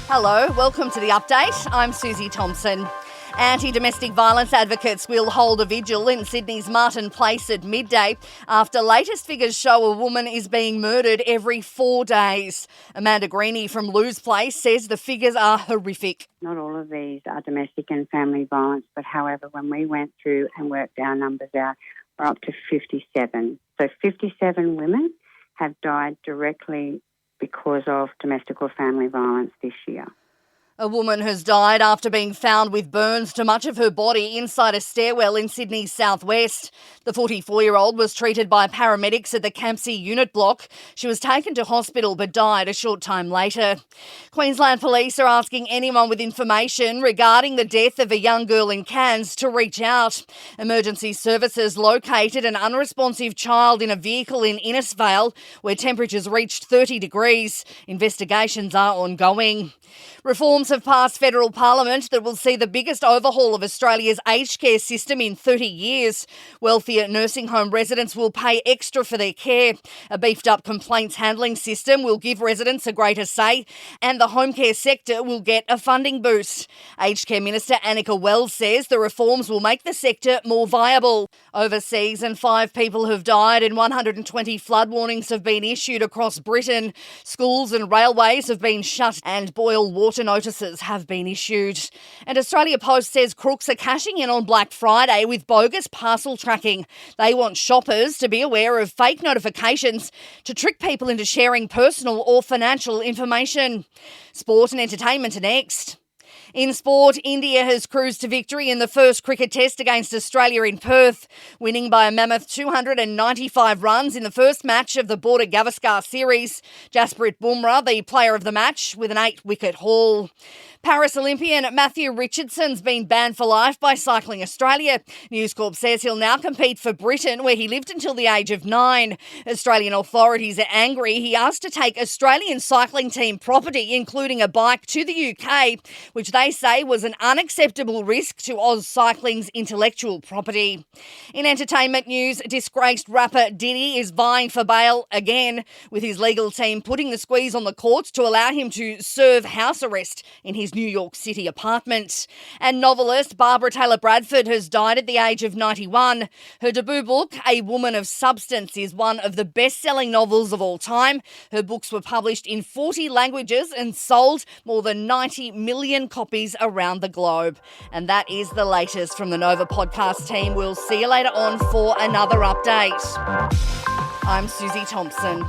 Hello, welcome to the update. I'm Susie Thompson. Anti-domestic violence advocates will hold a vigil in Sydney's Martin Place at midday after latest figures show a woman is being murdered every 4 days. Amanda Greeny from Lou's Place says the figures are horrific. Not all of these are domestic and family violence, but however, when we went through and worked our numbers out, we're up to 57. So 57 women have died directly because of domestic or family violence this year. A woman has died after being found with burns to much of her body inside a stairwell in Sydney's southwest. The 44-year-old was treated by paramedics at the Campsie unit block. She was taken to hospital but died a short time later. Queensland Police are asking anyone with information regarding the death of a young girl in Cairns to reach out. Emergency services located an unresponsive child in a vehicle in Innisfail where temperatures reached 30 degrees. Investigations are ongoing. Reforms have passed federal parliament that will see the biggest overhaul of Australia's aged care system in 30 years. Wealthier nursing home residents will pay extra for their care. A beefed up complaints handling system will give residents a greater say, and the home care sector will get a funding boost. Aged care Minister Annika Wells says the reforms will make the sector more viable. Overseas, and 5 people have died and 120 flood warnings have been issued across Britain. Schools and railways have been shut and boil water notices have been issued. And Australia Post says crooks are cashing in on Black Friday with bogus parcel tracking. They want shoppers to be aware of fake notifications to trick people into sharing personal or financial information. Sport and entertainment are next. In sport, India has cruised to victory in the first cricket test against Australia in Perth, winning by a mammoth 295 runs in the first match of the Border-Gavaskar series. Jasprit Bumrah, the player of the match, with an 8-wicket haul. Paris Olympian Matthew Richardson's been banned for life by Cycling Australia. News Corp says he'll now compete for Britain, where he lived until the age of 9. Australian authorities are angry. He asked to take Australian cycling team property, including a bike, to the UK, which they say was an unacceptable risk to Oz Cycling's intellectual property. In entertainment news, disgraced rapper Diddy is vying for bail again, with his legal team putting the squeeze on the courts to allow him to serve house arrest in his New York City apartment. And novelist Barbara Taylor Bradford has died at the age of 91. Her debut book, A Woman of Substance, is one of the best-selling novels of all time. Her books were published in 40 languages and sold more than 90 million copies around the globe. And that is the latest from the Nova podcast team. We'll see you later on for another update. I'm Susie Thompson.